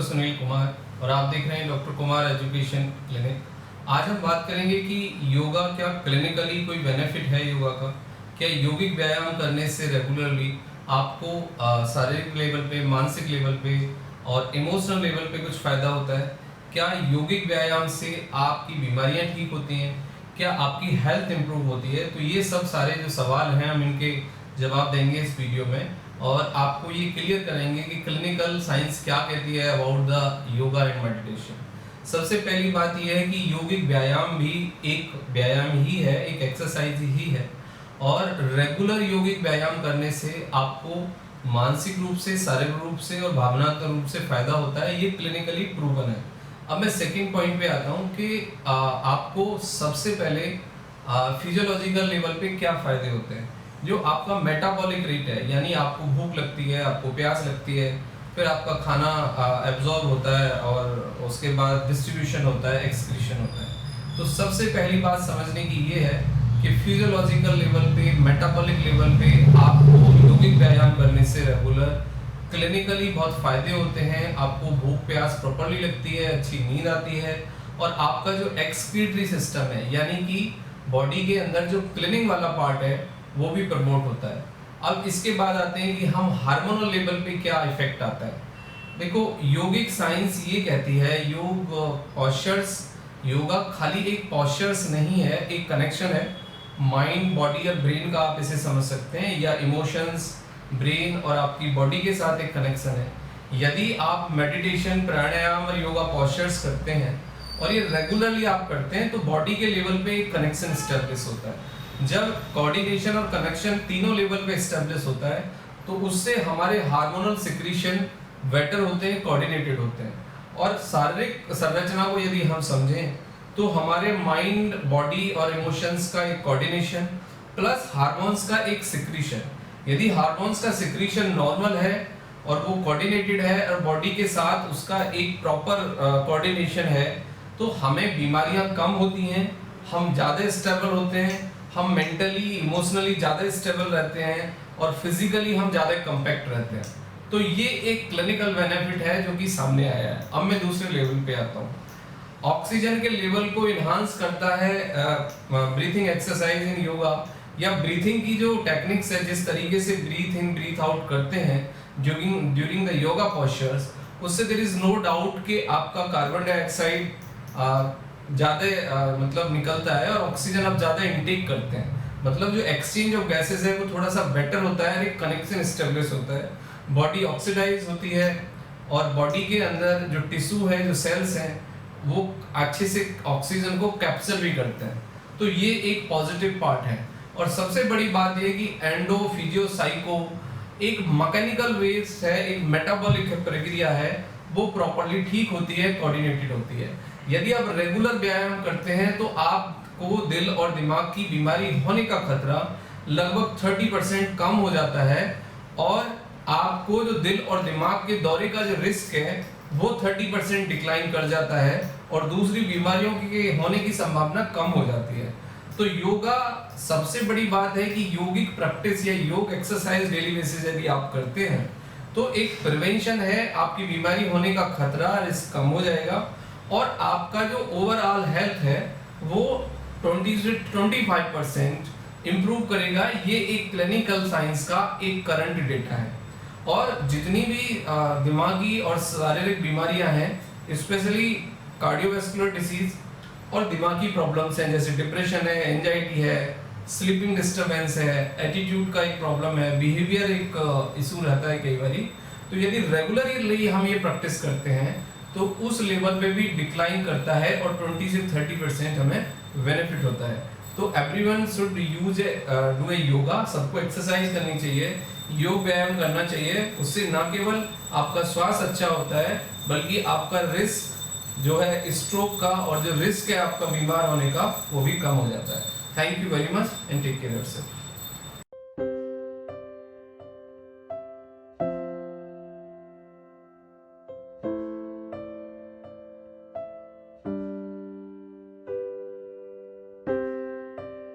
सुनील कुमार और आप देख रहे हैं डॉक्टर कुमार एजुकेशन क्लिनिक। आज हम बात करेंगे कि योगा क्या क्लिनिकली कोई बेनिफिट है योगा का। क्या यौगिक व्यायाम करने से रेगुलरली आपको शारीरिक लेवल पे, मानसिक लेवल पे और इमोशनल लेवल पे कुछ फ़ायदा होता है। क्या यौगिक व्यायाम से आपकी बीमारियां ठीक होती हैं, क्या आपकी हेल्थ इंप्रूव होती है। तो ये सब सारे जो सवाल हैं हम इनके जवाब देंगे इस वीडियो में और आपको ये क्लियर करेंगे कि क्लिनिकल साइंस क्या कहती है about the yoga and meditation. सबसे पहली बात यह है कि यौगिक व्यायाम भी एक व्यायाम ही है, एक एक्सरसाइज ही है और रेगुलर यौगिक व्यायाम करने से आपको मानसिक रूप से, शारीरिक रूप से और भावनात्मक रूप से फायदा होता है। ये क्लिनिकली प्रूवन है। अब मैं सेकंड पॉइंट पे आता हूँ कि आपको सबसे पहले फिजियोलॉजिकल लेवल पे क्या फायदे होते हैं। जो आपका मेटाबॉलिक रेट है, यानी आपको भूख लगती है, आपको प्यास लगती है, फिर आपका खाना एब्जॉर्ब होता है और उसके बाद डिस्ट्रीब्यूशन होता है, एक्सक्रीशन होता है। तो सबसे पहली बात समझने की ये है कि फिजियोलॉजिकल लेवल पे, मेटाबॉलिक लेवल पे आपको यौगिक व्यायाम करने से रेगुलर क्लिनिकली बहुत फायदे होते हैं। आपको भूख प्यास प्रॉपर्ली लगती है, अच्छी नींद आती है और आपका जो एक्सक्रीटरी सिस्टम है, यानी कि बॉडी के अंदर जो क्लीनिंग वाला पार्ट है वो भी प्रमोट होता है। अब इसके बाद आते हैं कि हम हार्मोनल लेवल पे क्या इफेक्ट आता है। देखो, योगिक साइंस ये कहती है, योग पॉस्चर्स, योगा खाली एक पॉस्चर्स नहीं है, एक कनेक्शन है माइंड, बॉडी और ब्रेन का, आप इसे समझ सकते हैं, या इमोशंस, ब्रेन और आपकी बॉडी के साथ एक कनेक्शन है। यदि आप मेडिटेशन, प्राणायाम और योगा पॉस्चर्स करते हैं और ये रेगुलरली आप करते हैं तो बॉडी के लेवल पे एक कनेक्शन एस्टेब्लिश होता है। जब कोऑर्डिनेशन और कनेक्शन तीनों लेवल पे एस्टेब्लिश होता है तो उससे हमारे हार्मोनल सिक्रीशन बेटर होते हैं, कोऑर्डिनेटेड होते हैं। और शारीरिक संरचना को यदि हम समझें तो हमारे माइंड, बॉडी और इमोशंस का एक कोऑर्डिनेशन प्लस हार्मोन्स का एक सिक्रीशन। यदि हार्मोन्स का सिक्रीशन नॉर्मल है और वो कोऑर्डिनेटेड है और बॉडी के साथ उसका एक प्रॉपर कोऑर्डिनेशन है तो हमें बीमारियां कम होती हैं, हम ज़्यादा स्टेबल होते हैं, हम मेंटली, इमोशनली ज़्यादा स्टेबल रहते हैं और फिजिकली हम ज़्यादा कम्पैक्ट रहते हैं। तो ये एक क्लिनिकल बेनिफिट है जो कि सामने आया है। अब मैं दूसरे लेवल पे आता हूँ। ऑक्सीजन के लेवल को इन्हांस करता है ब्रीथिंग एक्सरसाइज इन योगा, या ब्रीथिंग की जो टेक्निक्स है, जिस तरीके से ब्रीथ इन ब्रीथ आउट करते हैं ड्यूरिंग द योगा पोस्चर्स, उससे देयर इज नो डाउट कि आपका कार्बन डाइऑक्साइड ज़्यादा मतलब निकलता है और ऑक्सीजन आप ज़्यादा इनटेक करते हैं। मतलब जो एक्सचेंज ऑफ गैसेस है वो थोड़ा सा बेटर होता है, एक कनेक्शन एस्टेब्लिश होता है, बॉडी ऑक्सीडाइज होती है और बॉडी के अंदर जो टिश्यू है, जो सेल्स हैं, वो अच्छे से ऑक्सीजन को कैप्चर भी करते हैं। तो ये एक पॉजिटिव पार्ट है। और सबसे बड़ी बात ये कि एंडो, फिजियो, साइको एक मैकेनिकल वेज है, एक मेटाबॉलिक प्रक्रिया है, वो प्रॉपर्ली ठीक होती है, कोऑर्डिनेटेड होती है। यदि आप रेगुलर व्यायाम करते हैं तो आपको दिल और दिमाग की बीमारी होने का खतरा लगभग 30% कम हो जाता है और आपको जो दिल और दिमाग के दौरे का जो रिस्क है वो 30% डिक्लाइन कर जाता है और दूसरी बीमारियों के होने की संभावना कम हो जाती है। तो योगा, सबसे बड़ी बात है कि यौगिक प्रैक्टिस या योग एक्सरसाइज डेली बेसिस यदि आप करते हैं तो एक प्रिवेंशन है, आपकी बीमारी होने का खतरा, रिस्क कम हो जाएगा और आपका जो ओवरऑल हेल्थ है वो 20 से 25% इम्प्रूव करेगा। ये एक क्लिनिकल साइंस का एक करंट डेटा है। और जितनी भी दिमागी और शारीरिक बीमारियां हैं, स्पेशली कार्डियोवैस्कुलर डिसीज और दिमागी प्रॉब्लम्स हैं, जैसे डिप्रेशन है, एंजाइटी है, स्लीपिंग डिस्टर्बेंस है, एटीट्यूड का एक प्रॉब्लम है, बिहेवियर एक इशू रहता है कई बारी, तो यदि रेगुलरली हम ये प्रैक्टिस करते हैं तो उस लेवल पे भी डिक्लाइन करता है और 20 से 30% हमें बेनिफिट होता है। तो everyone should use do a yoga. सबको एक्सरसाइज करनी चाहिए, योग व्यायाम करना चाहिए। उससे ना केवल आपका स्वास्थ्य अच्छा होता है बल्कि आपका रिस्क जो है स्ट्रोक का और जो रिस्क है आपका बीमार होने का वो भी कम हो जाता है। Thank you very much and take care yourself.